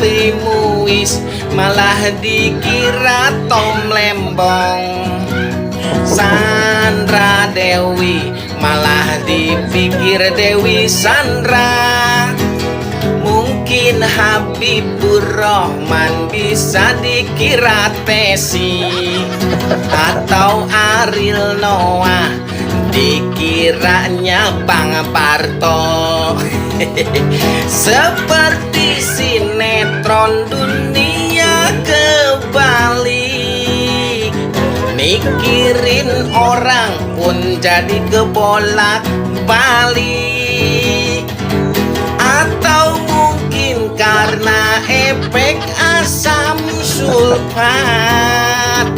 Harvey Muiz malah dikira Tom Lembong. Sandra Dewi malah dipikir Dewi Sandra. Mungkin Habibur Rahman bisa dikira Tesi, atau Ariel Noah dikiranya Bang Parto. Seperti sinetron dunia kebalik, mikirin orang pun jadi kebolak-balik. Atau mungkin karena efek asam sulfat,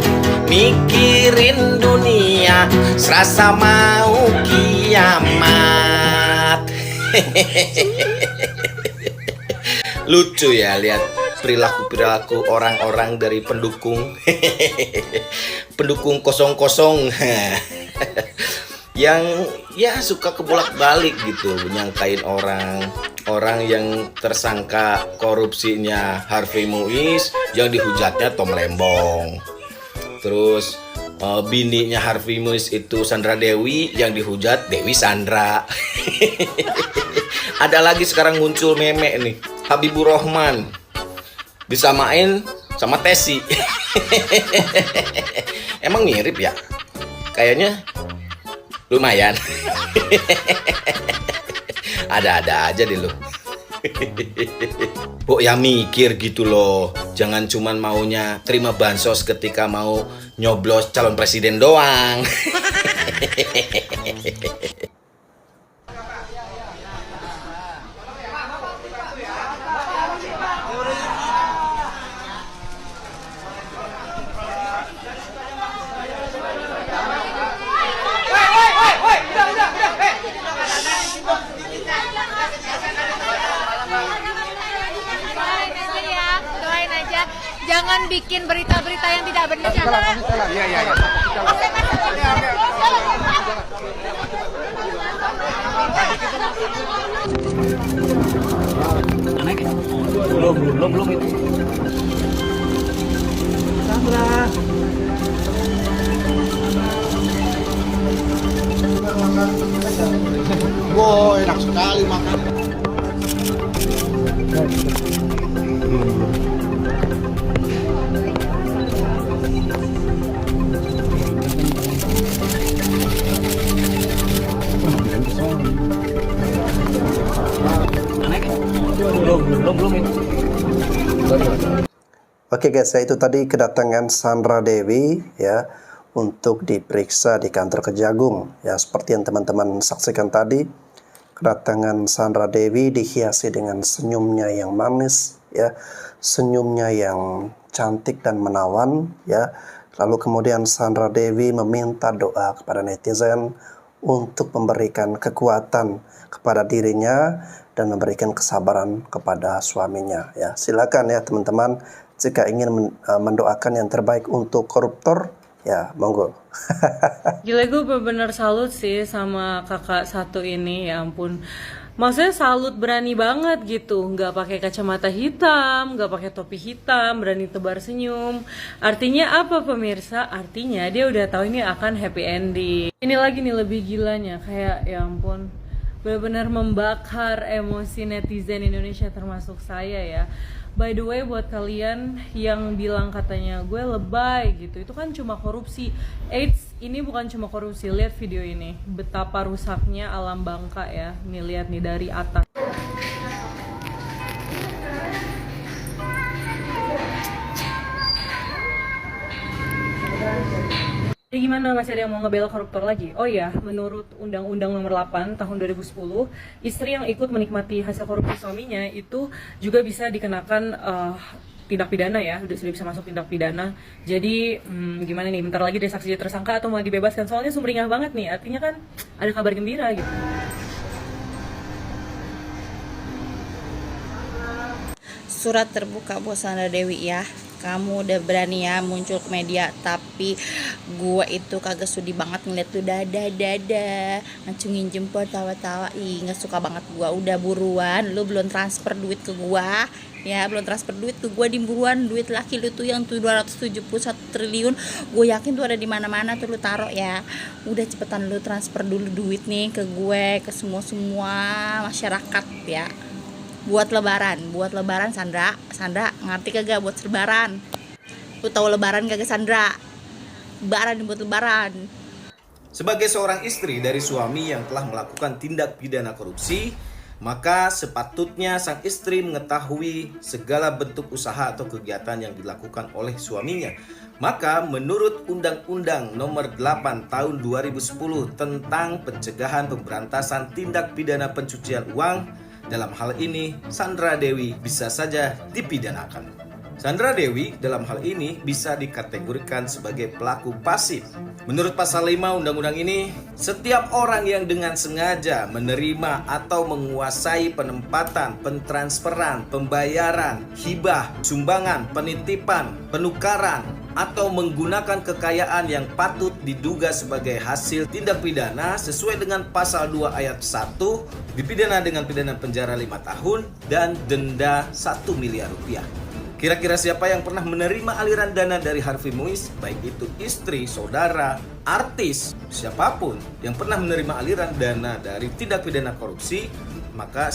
mikirin dunia serasa mau kiamat. Lucu ya lihat perilaku-perilaku orang-orang dari pendukung pendukung kosong-kosong yang ya suka kebolak-balik gitu, menyangkain orang yang tersangka korupsinya Harvey Muiz yang dihujatnya Tom Lembong. Terus bininya Harvey Muiz itu Sandra Dewi yang dihujat Dewi Sandra. Ada lagi sekarang muncul meme nih, Habibur Rahman disamain sama Tesi. Emang mirip ya? Kayaknya lumayan. Ada-ada aja deh lo. Pok ya mikir gitu loh. Jangan cuman maunya terima bansos ketika mau nyoblos calon presiden doang. Jangan bikin berita-berita yang tidak benar. Iya. Belum itu. Sandra. Wow, enak sekali makan. Belum itu. Oke guys, ya itu tadi kedatangan Sandra Dewi ya untuk diperiksa di kantor Kejagung ya, seperti yang teman-teman saksikan tadi. Kedatangan Sandra Dewi dihiasi dengan senyumnya yang manis ya, senyumnya yang cantik dan menawan ya. Lalu kemudian Sandra Dewi meminta doa kepada netizen untuk memberikan kekuatan kepada dirinya dan memberikan kesabaran kepada suaminya ya. Silakan ya teman-teman, jika ingin mendoakan yang terbaik untuk koruptor ya monggo. Gila, gue bener-bener salut sih sama kakak satu ini, ya ampun. Maksudnya salut, berani banget gitu, nggak pakai kacamata hitam, nggak pakai topi hitam, berani tebar senyum. Artinya apa pemirsa? Artinya dia udah tahu ini akan happy ending. Ini lagi nih lebih gilanya, kayak ya ampun, benar-benar membakar emosi netizen Indonesia termasuk saya ya. By the way, buat kalian yang bilang katanya gue lebay gitu, itu kan cuma korupsi. Eits, ini bukan cuma korupsi. Lihat video ini, betapa rusaknya alam Bangka ya. Nih lihat nih dari atas. Jadi gimana, masih ada yang mau ngebela koruptor lagi? Oh ya, menurut Undang-Undang Nomor 8 Tahun 2010, istri yang ikut menikmati hasil korupsi suaminya itu juga bisa dikenakan tindak pidana ya, sudah bisa masuk tindak pidana. Jadi gimana nih, bentar lagi dia saksi tersangka atau mau dibebaskan? Soalnya sumringah banget nih, artinya kan ada kabar gembira gitu. Surat terbuka buat Sandra Dewi ya. kamu udah berani ya muncul ke media, tapi gue itu kagak sudi banget ngeliat lu dada ngacungin jempol tawa-tawa. Ih, nggak suka banget gue. Udah buruan, lu belum transfer duit ke gue ya, belum transfer duit ke gue, di buruan duit laki lu tuh yang tuh 271 triliun, gue yakin tuh ada di mana-mana tuh lu taruh ya. Udah cepetan lu transfer dulu duit nih ke gue, ke semua masyarakat ya. Buat lebaran Sandra ngerti kagak buat lebaran? Lu tahu lebaran kagak Sandra? Lebaran buat lebaran. Sebagai seorang istri dari suami yang telah melakukan tindak pidana korupsi, maka sepatutnya sang istri mengetahui segala bentuk usaha atau kegiatan yang dilakukan oleh suaminya. Maka menurut Undang-Undang Nomor 8 Tahun 2010 tentang Pencegahan Pemberantasan Tindak Pidana Pencucian Uang, dalam hal ini Sandra Dewi bisa saja dipidanakan. Sandra Dewi dalam hal ini bisa dikategorikan sebagai pelaku pasif. Menurut pasal 5 undang-undang ini, setiap orang yang dengan sengaja menerima atau menguasai penempatan, pentransferan, pembayaran, hibah, sumbangan, penitipan, penukaran, atau menggunakan kekayaan yang patut diduga sebagai hasil tindak pidana sesuai dengan pasal 2 ayat 1, dipidana dengan pidana penjara 5 tahun dan denda 1 miliar rupiah. Kira-kira siapa yang pernah menerima aliran dana dari Harvey Muiz, baik itu istri, saudara, artis, siapapun yang pernah menerima aliran dana dari tindak pidana korupsi, maka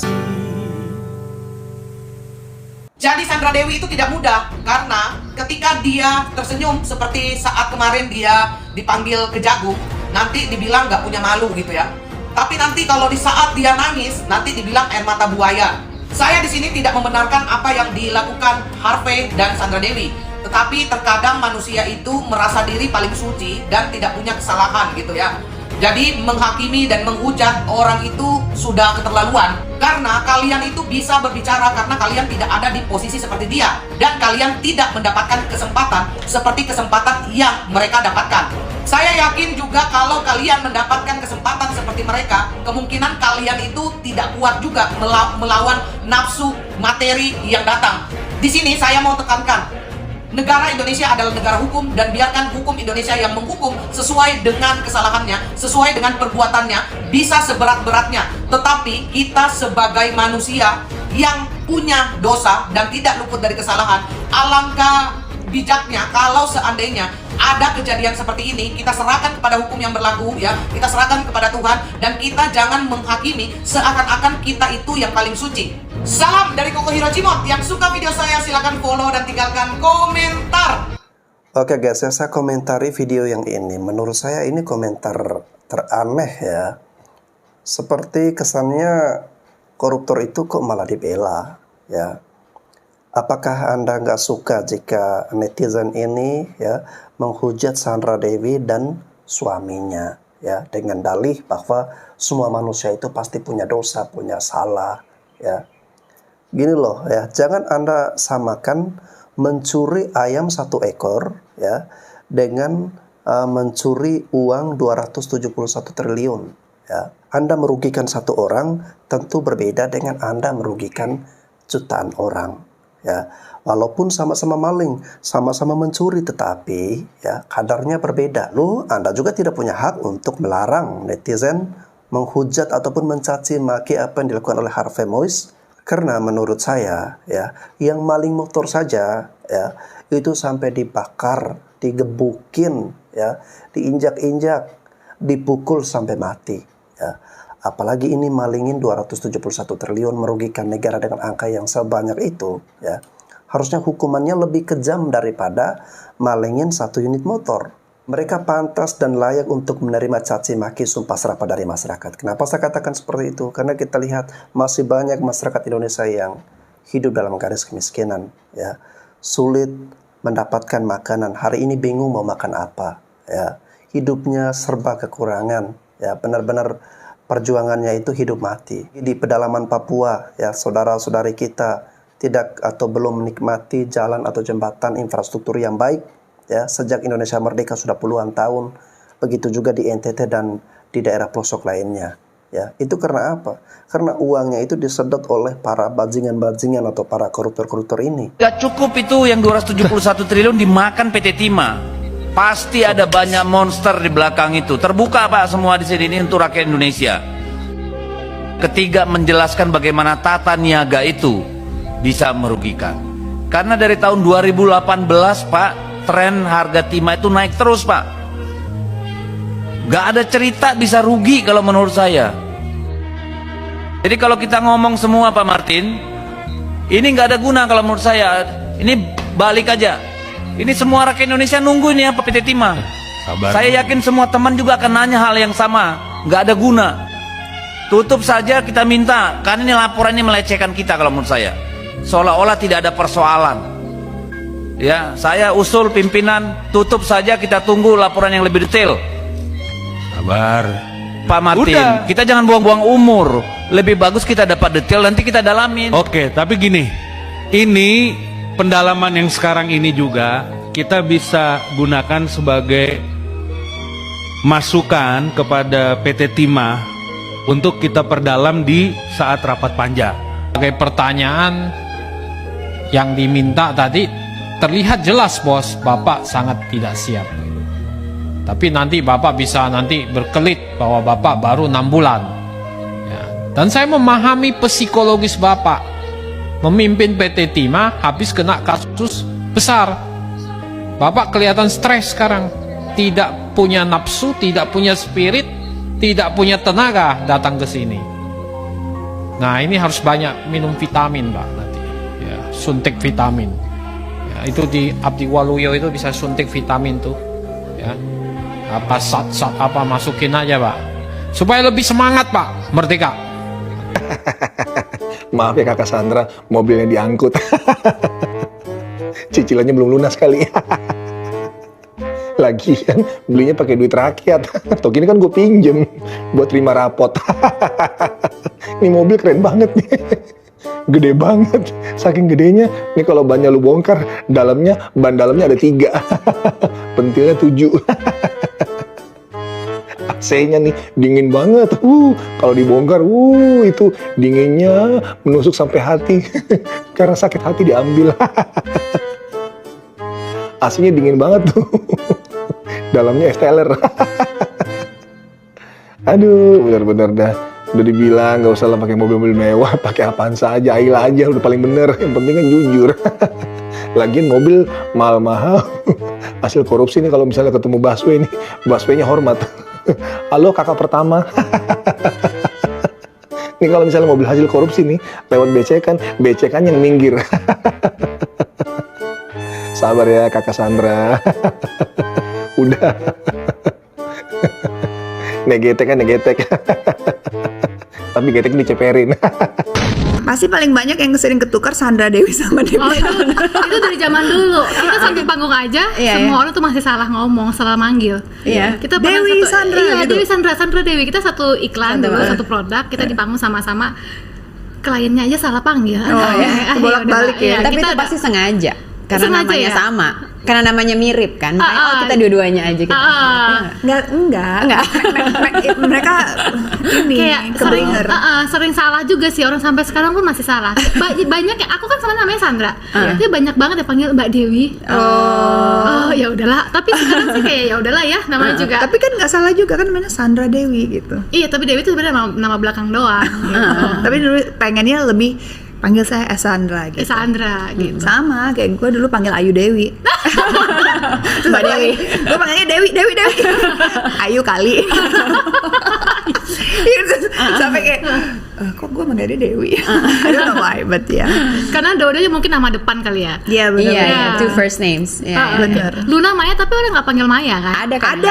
jadi Sandra Dewi itu tidak mudah, karena ketika dia tersenyum seperti saat kemarin dia dipanggil Kejagung, nanti dibilang nggak punya malu gitu ya. Tapi nanti kalau di saat dia nangis, nanti dibilang air mata buaya. Saya di sini tidak membenarkan apa yang dilakukan Harvey dan Sandra Dewi, tetapi terkadang manusia itu merasa diri paling suci dan tidak punya kesalahan gitu ya. Jadi menghakimi dan menghujat orang itu sudah keterlaluan, karena kalian itu bisa berbicara karena kalian tidak ada di posisi seperti dia, dan kalian tidak mendapatkan kesempatan seperti kesempatan yang mereka dapatkan. Saya yakin juga kalau kalian mendapatkan kesempatan seperti mereka, kemungkinan kalian itu tidak kuat juga melawan nafsu materi yang datang. Di sini saya mau tekankan, negara Indonesia adalah negara hukum, dan biarkan hukum Indonesia yang menghukum sesuai dengan kesalahannya, sesuai dengan perbuatannya, bisa seberat-beratnya. Tetapi kita sebagai manusia yang punya dosa dan tidak luput dari kesalahan, alangkah bijaknya kalau seandainya ada kejadian seperti ini, kita serahkan kepada hukum yang berlaku ya, kita serahkan kepada Tuhan, dan kita jangan menghakimi seakan-akan kita itu yang paling suci. Salam dari Koko Hirojimot. Yang suka video saya silahkan follow dan tinggalkan komentar. Oke guys, saya komentari video yang ini. Menurut saya ini komentar teraneh ya. Seperti kesannya koruptor itu kok malah dibela ya. Apakah Anda nggak suka jika netizen ini ya menghujat Sandra Dewi dan suaminya ya, dengan dalih bahwa semua manusia itu pasti punya dosa, punya salah ya. Gini loh ya, jangan Anda samakan mencuri ayam 1 ekor ya dengan mencuri uang 271 triliun ya. Anda merugikan 1 orang tentu berbeda dengan Anda merugikan jutaan orang. Ya, walaupun sama-sama maling, sama-sama mencuri, tetapi ya kadarnya berbeda. Loh, Anda juga tidak punya hak untuk melarang netizen menghujat ataupun mencaci maki apa yang dilakukan oleh Harvey Muiz, karena menurut saya ya, yang maling motor saja ya itu sampai dibakar, digebukin ya, diinjak-injak, dipukul sampai mati ya. Apalagi ini malingin 271 triliun, merugikan negara dengan angka yang sebanyak itu ya. Harusnya hukumannya lebih kejam daripada malingin 1 unit motor. Mereka pantas dan layak untuk menerima caci maki sumpah serapah dari masyarakat. Kenapa saya katakan seperti itu? Karena kita lihat masih banyak masyarakat Indonesia yang hidup dalam garis kemiskinan ya. Sulit mendapatkan makanan. Hari ini bingung mau makan apa ya. Hidupnya serba kekurangan ya, benar-benar perjuangannya itu hidup mati. Di pedalaman Papua ya, saudara-saudari kita tidak atau belum menikmati jalan atau jembatan infrastruktur yang baik ya, sejak Indonesia merdeka sudah puluhan tahun. Begitu juga di NTT dan di daerah pelosok lainnya Ya, itu karena apa? Karena uangnya itu disedot oleh para bajingan-bajingan atau para koruptor-koruptor ini. Gak cukup itu yang 271 triliun dimakan PT Timah. Pasti ada banyak monster di belakang itu. Terbuka Pak semua di sini ini untuk rakyat Indonesia. Ketiga, menjelaskan bagaimana tata niaga itu bisa merugikan. Karena dari tahun 2018 Pak, tren harga timah itu naik terus Pak. Gak ada cerita bisa rugi kalau menurut saya. Jadi kalau kita ngomong semua Pak Martin, ini gak ada guna kalau menurut saya. Ini balik aja. Ini semua rakyat Indonesia nunggu ini apa PT Timah. Saya yakin semua teman juga akan nanya hal yang sama. Gak ada guna. Tutup saja kita minta. Karena ini laporan ini melecehkan kita kalau menurut saya. Seolah-olah tidak ada persoalan. Ya, saya usul pimpinan tutup saja, kita tunggu laporan yang lebih detail. Sabar. Pak Martin, Udah. kita jangan buang-buang umur. Lebih bagus kita dapat detail, nanti kita dalamin. Oke, tapi gini, ini pendalaman yang sekarang ini juga kita bisa gunakan sebagai masukan kepada PT Timah untuk kita perdalam di saat rapat panja. Sebagai pertanyaan yang diminta tadi, terlihat jelas bos, Bapak sangat tidak siap. Tapi nanti Bapak bisa nanti berkelit bahwa Bapak baru 6 bulan. Ya. Dan saya memahami psikologis Bapak. Memimpin PT Timah habis kena kasus besar. Bapak kelihatan stres sekarang. Tidak punya nafsu, tidak punya spirit, tidak punya tenaga datang ke sini. Nah ini harus banyak minum vitamin Pak nanti. Ya, suntik vitamin. Ya, itu di Abdi Waluyo itu bisa suntik vitamin tuh. Ya. Apa sat-sat apa masukin aja Pak supaya lebih semangat Pak merdeka. Maaf ya Kakak Sandra, mobilnya diangkut. Cicilannya belum lunas kali. Lagian belinya pakai duit rakyat. Atau gini kan gue pinjem buat terima rapot. Ini mobil keren banget nih. Gede banget. Saking gedenya, nih kalau bannya lu bongkar, dalamnya, ban dalamnya ada 3. Pentilnya 7. AC-nya nih dingin banget. Kalau dibongkar, itu dinginnya menusuk sampai hati. Karena sakit hati diambil. AC-nya dingin banget tuh. Dalamnya esteller. Aduh, benar-benar dah. Udah dibilang nggak usah lah pakai mobil-mobil mewah, pakai apaan saja, Ayla aja udah paling bener. Yang penting kan jujur. Lagian mobil mahal-mahal. Hasil korupsi nih kalau misalnya ketemu busway nih, busway-nya hormat. Halo kakak pertama. Nih kalau misalnya mobil hasil korupsi nih lewat becekan, becekan yang minggir. Sabar ya kakak Sandra. Udah. Negetek kan negetek. Tapi getek diceperin. Pasti paling banyak yang sering ketukar Sandra Dewi sama Dewi. Oh itu dari zaman dulu. Kita sampai panggung aja, semua orang tuh masih salah ngomong, salah manggil. Iya. Kita Dewi Sandra. Iya, gitu. Dewi Sandra Dewi. Kita satu iklan dulu, satu produk, kita di panggung sama-sama. Kliennya aja salah panggil. Bolak-balik ya. Tapi kita itu pasti sengaja. Karena sengaja namanya ya? sama. Karena namanya mirip kan. Makanya kita dua-duanya aja gitu. Enggak. Mereka ini kayak sering salah juga sih, orang sampai sekarang pun masih salah. Banyak ya, aku kan sama namanya Sandra. Tapi banyak banget yang panggil Mbak Dewi. Oh, ya udahlah. Tapi sekarang sih kayak ya udahlah ya, namanya juga. Tapi kan nggak salah juga kan namanya Sandra Dewi gitu. Iya, tapi Dewi itu sebenarnya nama belakang doang. Gitu. Tapi dulu pengennya lebih panggil saya Sandra gitu. Sandra gitu. Sama kayak gue dulu panggil Ayu Dewi. Mbak Dewi. Gue panggilnya Dewi. Ayu kali. Sampai kayak kok gue manggilnya Dewi. I don't know why, but ya. Karena dua-duanya mungkin nama depan kali ya. Iya benar. Iya, two first names. Benar. Luna Maya tapi orang nggak panggil Maya kan? Ada kan?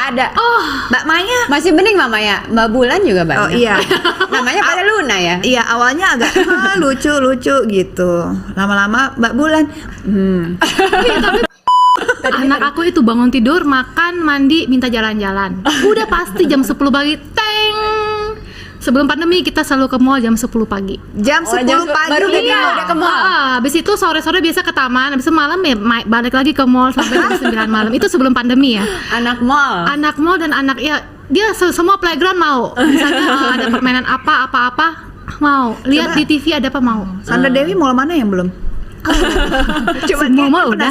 Ada. Oh, Mbak Maya. Masih mending Mama ya. Mbak Bulan juga banyak. Oh iya. Namanya pada Luna ya. Iya, awalnya agak lucu gitu. Lama-lama Mbak Bulan. anak aku itu bangun tidur, makan, mandi, minta jalan-jalan. Udah pasti jam 10 pagi, teng. Sebelum pandemi kita selalu ke mall jam 10 pagi. Jam 10 pagi baru udah ke mall. Habis itu sore-sore biasa ke taman, habis itu malam ya balik lagi ke mall sampai jam 9 malam. Itu sebelum pandemi ya. Anak mall dan anak ya dia semua playground mau. Misalnya ada permainan apa mau. Lihat Coba. di TV ada apa mau. Sandra Dewi mall mana yang belum? Coba Semua mall udah.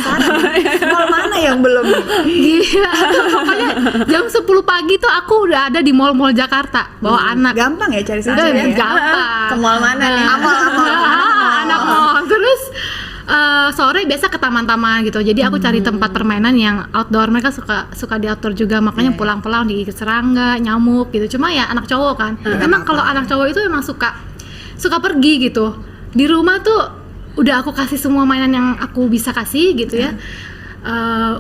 Mall mana yang belum? Gila, pokoknya jam 10 pagi tuh aku udah ada di mall-mall Jakarta bawa anak. Gampang ya cari Udah Sandra ya? gampang. Ke mall mana nih? Anak mall. Terus sore biasa ke taman-taman gitu. Jadi aku cari tempat permainan yang outdoor. Mereka suka di outdoor juga. Makanya pulang-pulang di serangga, nyamuk gitu. Cuma ya anak cowok kan. Emang kalau anak cowok itu emang suka pergi gitu. Di rumah tuh udah aku kasih semua mainan yang aku bisa kasih gitu ya.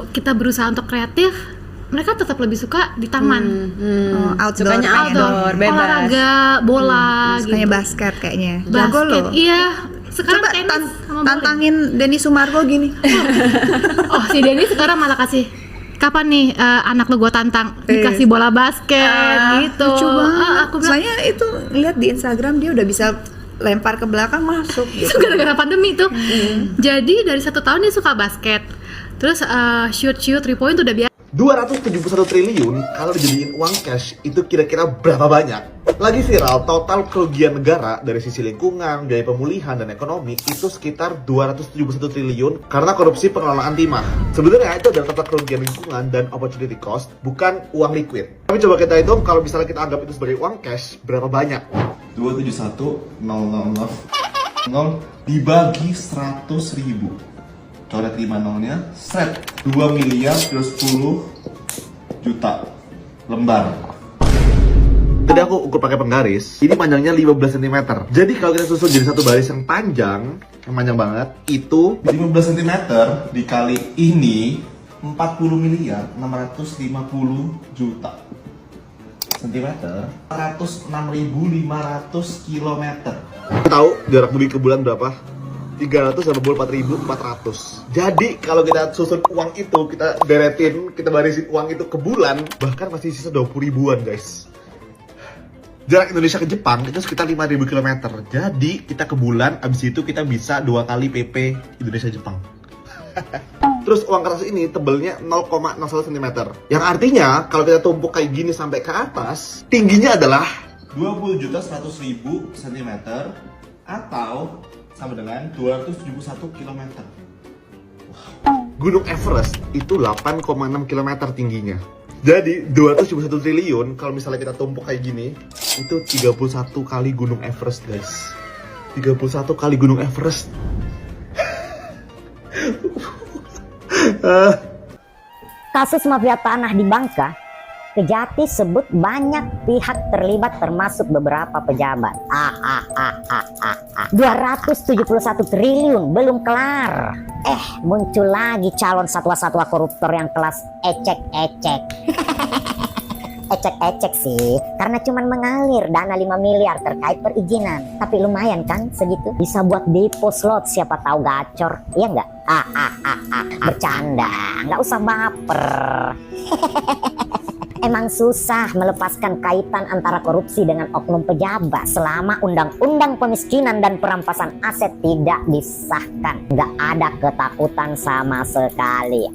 Kita berusaha untuk kreatif. Mereka tetap lebih suka di taman. Outdoor. Sukanya outdoor, bebas. Olahraga, bola Sukanya gitu. basket kayaknya. Jago Basket, loh. iya. Sekarang Coba tenis sama bowling. tantangin Denny Sumargo gini. Oh, si Denny sekarang malah kasih kapan nih anak lu gua tantang dikasih bola basket gitu. Lucu banget. Aku bilang, Soalnya itu lihat di Instagram dia udah bisa lempar ke belakang masuk itu gitu. gara-gara pandemi tuh. Jadi dari 1 tahun dia suka basket. Terus shoot 3 point udah biasa. 271 triliun kalau dijadiin uang cash itu kira-kira berapa banyak? Lagi viral, total kerugian negara dari sisi lingkungan, biaya pemulihan, dan ekonomi itu sekitar 271 triliun karena korupsi pengelolaan timah. Sebenarnya itu adalah total kerugian lingkungan dan opportunity cost, bukan uang liquid. Tapi coba kita hitung kalau misalnya kita anggap itu sebagai uang cash, berapa banyak? 271.000 dibagi 100.000. Coret 5 nolnya, set 2 miliar terus 10 juta lembar. Tadi aku ukur pakai penggaris, ini panjangnya 15 cm. Jadi kalau kita susun jadi satu baris yang panjang banget, itu 15 cm dikali ini 40 miliar 650 juta sentimeter, 106.500 kilometer. tahu jarak bumi ke bulan berapa? 384.400. Jadi kalau kita susun uang itu, kita deretin, kita barisin uang itu ke bulan, bahkan masih sisa 20 ribuan guys. Jarak Indonesia ke Jepang itu sekitar 5.000 km. Jadi kita ke bulan, abis itu kita bisa 2 kali PP Indonesia-Jepang. Terus uang kertas ini tebelnya 0,01 cm. Yang artinya kalau kita tumpuk kayak gini sampai ke atas, tingginya adalah 20.100.000 cm atau sama dengan 271 km. Gunung Everest itu 8,6 km tingginya. Jadi 271 triliun kalau misalnya kita tumpuk kayak gini, itu 31 kali Gunung Everest guys. 31 kali Gunung Everest. Kasus mafia tanah di Bangka, Kejati sebut banyak pihak terlibat termasuk beberapa pejabat. 271 triliun belum kelar. Muncul lagi calon satwa-satwa koruptor yang kelas ecek-ecek. Ecek-ecek sih, karena cuman mengalir dana 5 miliar terkait perizinan. Tapi lumayan kan segitu, bisa buat depo slot, siapa tahu gacor. Iya nggak? Bercanda, nggak usah baper. Emang susah melepaskan kaitan antara korupsi dengan oknum pejabat selama undang-undang pemiskinan dan perampasan aset tidak disahkan. Nggak ada ketakutan sama sekali.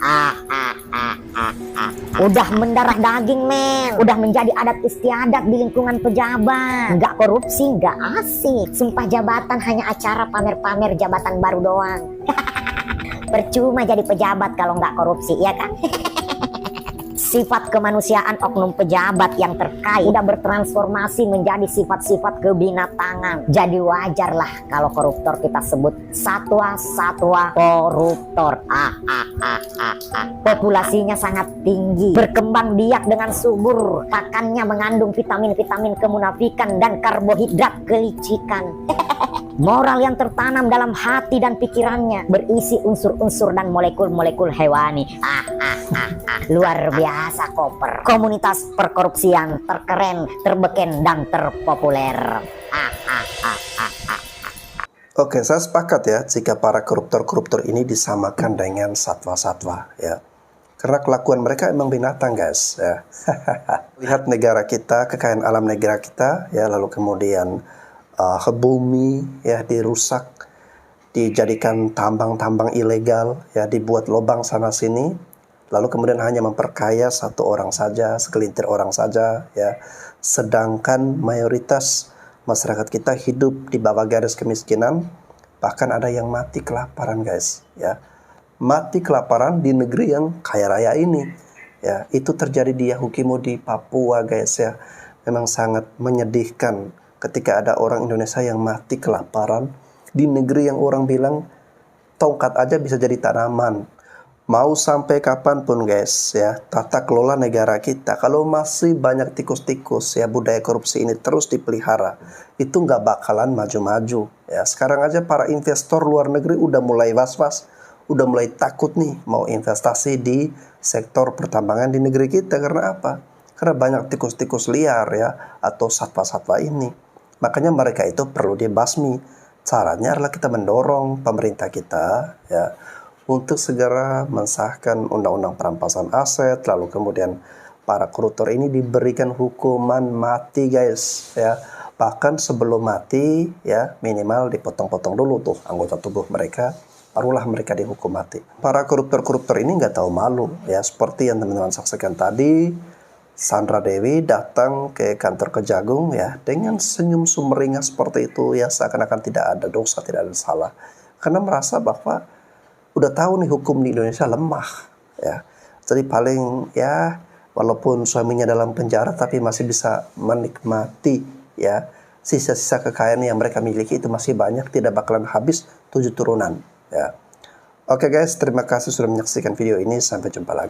Udah mendarah daging men, udah menjadi adat istiadat di lingkungan pejabat. Nggak korupsi, nggak asik. Sumpah jabatan hanya acara pamer-pamer jabatan baru doang. Percuma jadi pejabat kalau nggak korupsi, ya kan? Sifat kemanusiaan oknum pejabat yang terkait udah bertransformasi menjadi sifat-sifat kebinatangan. Jadi wajarlah kalau koruptor kita sebut satwa-satwa koruptor. Populasinya sangat tinggi, berkembang biak dengan subur, pakannya mengandung vitamin-vitamin kemunafikan dan karbohidrat kelicikan. Moral yang tertanam dalam hati dan pikirannya berisi unsur-unsur dan molekul-molekul hewani. Luar biasa koper. Komunitas perkorupsian terkeren, terbeken, dan terpopuler. Oke, saya sepakat ya jika para koruptor-koruptor ini disamakan dengan satwa-satwa ya. Karena kelakuan mereka emang binatang guys ya. Lihat negara kita, kekayaan alam negara kita ya, lalu kemudian bumi ya dirusak, dijadikan tambang-tambang ilegal ya, dibuat lubang sana sini, lalu kemudian hanya memperkaya satu orang saja, segelintir orang saja, ya. Sedangkan mayoritas masyarakat kita hidup di bawah garis kemiskinan, bahkan ada yang mati kelaparan, guys, ya. Mati kelaparan di negeri yang kaya raya ini, ya. Itu terjadi di Yahukimo di Papua, guys, ya. Memang sangat menyedihkan ketika ada orang Indonesia yang mati kelaparan di negeri yang orang bilang tongkat aja bisa jadi tanaman. Mau sampai kapanpun, guys, ya, tata kelola negara kita kalau masih banyak tikus-tikus, ya, budaya korupsi ini terus dipelihara, itu nggak bakalan maju-maju, ya. Sekarang aja para investor luar negeri udah mulai was-was, udah mulai takut nih mau investasi di sektor pertambangan di negeri kita. Karena apa? Karena banyak tikus-tikus liar, ya, atau satwa-satwa ini. Makanya mereka itu perlu dibasmi. Caranya adalah kita mendorong pemerintah kita, ya, untuk segera mensahkan undang-undang perampasan aset, lalu kemudian para koruptor ini diberikan hukuman mati, guys, ya. Bahkan sebelum mati, ya, minimal dipotong-potong dulu tuh anggota tubuh mereka, barulah mereka dihukum mati. Para koruptor-koruptor ini nggak tahu malu, ya, seperti yang teman-teman saksikan tadi. Sandra Dewi datang ke kantor Kejagung, ya, dengan senyum sumringah seperti itu, ya, seakan-akan tidak ada dosa, tidak ada salah, karena merasa bahwa udah tahu nih hukum di Indonesia lemah, ya. Jadi paling, ya, walaupun suaminya dalam penjara tapi masih bisa menikmati, ya, sisa-sisa kekayaan yang mereka miliki itu masih banyak, tidak bakalan habis 7 turunan, ya. Oke, guys, terima kasih sudah menyaksikan video ini, sampai jumpa lagi.